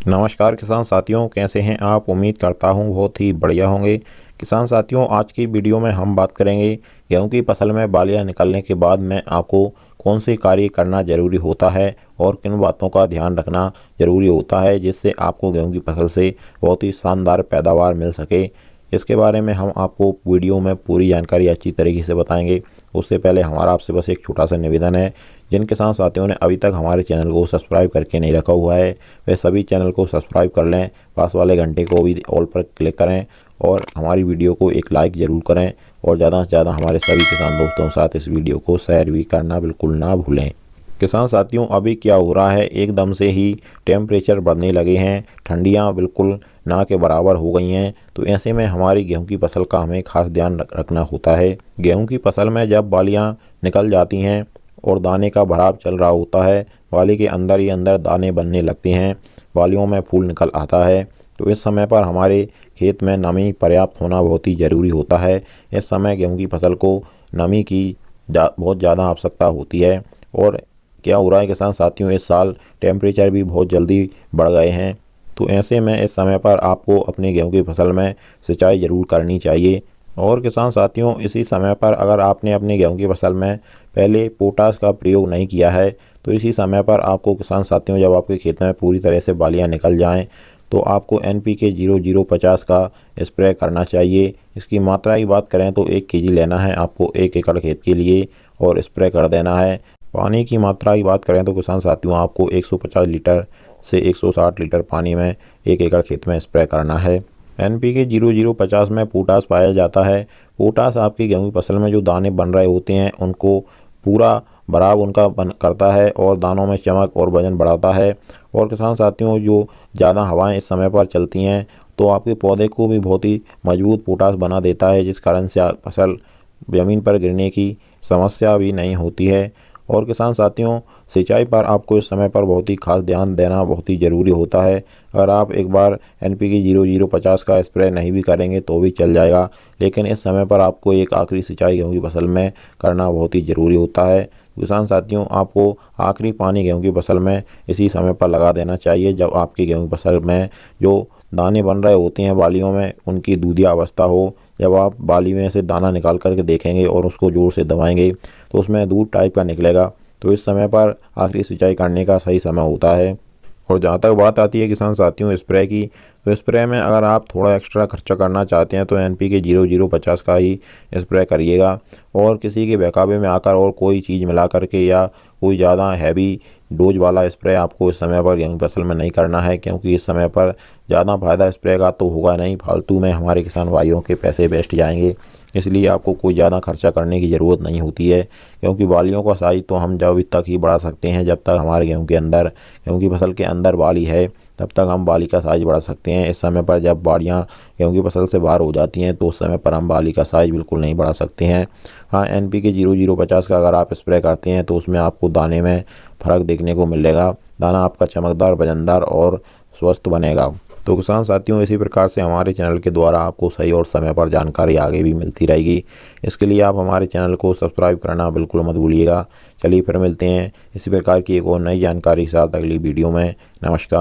नमस्कार किसान साथियों, कैसे हैं आप। उम्मीद करता हूं बहुत ही बढ़िया होंगे। किसान साथियों, आज की वीडियो में हम बात करेंगे गेहूं की फसल में बालियां निकलने के बाद में आपको कौन से कार्य करना ज़रूरी होता है और किन बातों का ध्यान रखना ज़रूरी होता है जिससे आपको गेहूं की फसल से बहुत ही शानदार पैदावार मिल सके। इसके बारे में हम आपको वीडियो में पूरी जानकारी अच्छी तरीके से बताएंगे। उससे पहले हमारा आपसे बस एक छोटा सा निवेदन है, जिन किसान साथियों ने अभी तक हमारे चैनल को सब्सक्राइब करके नहीं रखा हुआ है वे सभी चैनल को सब्सक्राइब कर लें, पास वाले घंटे को भी ऑल पर क्लिक करें और हमारी वीडियो को एक लाइक ज़रूर करें और ज़्यादा से ज़्यादा हमारे सभी किसान दोस्तों के साथ इस वीडियो को शेयर भी करना बिल्कुल ना भूलें। किसान साथियों, अभी क्या हो रहा है, एकदम से ही टेम्परेचर बढ़ने लगे हैं, ठंडियाँ बिल्कुल ना के बराबर हो गई हैं। तो ऐसे में हमारी गेहूं की फसल का हमें खास ध्यान रखना होता है। गेहूं की फसल में जब बालियां निकल जाती हैं और दाने का भराव चल रहा होता है, बाली के अंदर ही अंदर दाने बनने लगते हैं, बालियों में फूल निकल आता है, तो इस समय पर हमारे खेत में नमी पर्याप्त होना बहुत ही ज़रूरी होता है। इस समय गेहूं की फसल को नमी की बहुत ज़्यादा आवश्यकता होती है। और क्या हो रहा है किसान साथियों, इस साल टेम्परेचर भी बहुत जल्दी बढ़ गए हैं, तो ऐसे में इस समय पर आपको अपनी गेहूं की फसल में सिंचाई ज़रूर करनी चाहिए। और किसान साथियों, इसी समय पर अगर आपने अपनी गेहूं की फसल में पहले पोटाश का प्रयोग नहीं किया है तो इसी समय पर आपको किसान साथियों, जब आपके खेत में पूरी तरह से बालियां निकल जाएं तो आपको NPK 0050 का स्प्रे करना चाहिए। इसकी मात्रा की बात करें तो 1 kg लेना है आपको 1 एकड़ खेत के लिए और स्प्रे कर देना है। पानी की मात्रा की बात करें तो किसान साथियों, आपको 150 लीटर से 160 लीटर पानी में 1 एकड़ खेत में स्प्रे करना है। NPK 0050 में पोटाश पाया जाता है। पोटाश आपकी गेहूं की फसल में जो दाने बन रहे होते हैं उनको पूरा भराव उनका बन करता है और दानों में चमक और वजन बढ़ाता है। और किसान साथियों, जो ज़्यादा हवाएं इस समय पर चलती हैं तो आपके पौधे को भी बहुत ही मजबूत पोटाश बना देता है, जिस कारण से फसल ज़मीन पर गिरने की समस्या भी नहीं होती है। और किसान साथियों, सिंचाई पर आपको इस समय पर बहुत ही खास ध्यान देना बहुत ही ज़रूरी होता है। अगर आप एक बार NPK 0050 का स्प्रे नहीं भी करेंगे तो भी चल जाएगा, लेकिन इस समय पर आपको एक आखिरी सिंचाई गेहूं की फसल में करना बहुत ही ज़रूरी होता है। किसान साथियों, आपको आखिरी पानी गेहूं की फसल में इसी समय पर लगा देना चाहिए जब आपकी गेहूं की फसल में जो दाने बन रहे होते हैं बालियों में उनकी दूधिया अवस्था हो। जब आप बाली में से दाना निकाल करके देखेंगे और उसको जोर से दबाएंगे तो उसमें दूध टाइप का निकलेगा, तो इस समय पर आखिरी सिंचाई करने का सही समय होता है। और जहाँ तक बात आती है किसान साथियों स्प्रे की, तो स्प्रे में अगर आप थोड़ा एक्स्ट्रा खर्चा करना चाहते हैं तो NPK 0050 का ही स्प्रे करिएगा। और किसी के बहकावे में आकर और कोई चीज़ मिला करके या कोई ज़्यादा हैवी डोज वाला स्प्रे आपको इस समय पर गेहूं फसल में नहीं करना है, क्योंकि इस समय पर ज़्यादा फायदा स्प्रे का तो होगा नहीं, फालतू में हमारे किसान भाइयों के पैसे वेस्ट जाएंगे। इसलिए आपको कोई ज़्यादा खर्चा करने की ज़रूरत नहीं होती है, क्योंकि बालियों का साइज तो हम जब तक ही बढ़ा सकते हैं जब तक हमारे गेहूं के अंदर गेहूं की फसल के अंदर बाली है तब तक हम बाली का साइज बढ़ा सकते हैं। इस समय पर जब बालियां गेहूं की फसल से बाहर हो जाती हैं तो उस समय पर हम बाली का साइज बिल्कुल नहीं बढ़ा सकते हैं। हाँ, NPK 0050 का अगर आप स्प्रे करते हैं तो उसमें आपको दाने में फ़र्क देखने को मिलेगा, दाना आपका चमकदार, वजनदार और स्वस्थ बनेगा। तो किसान साथियों, इसी प्रकार से हमारे चैनल के द्वारा आपको सही और समय पर जानकारी आगे भी मिलती रहेगी। इसके लिए आप हमारे चैनल को सब्सक्राइब करना बिल्कुल मत भूलिएगा। चलिए फिर मिलते हैं इसी प्रकार की एक और नई जानकारी के साथ अगली वीडियो में। नमस्कार।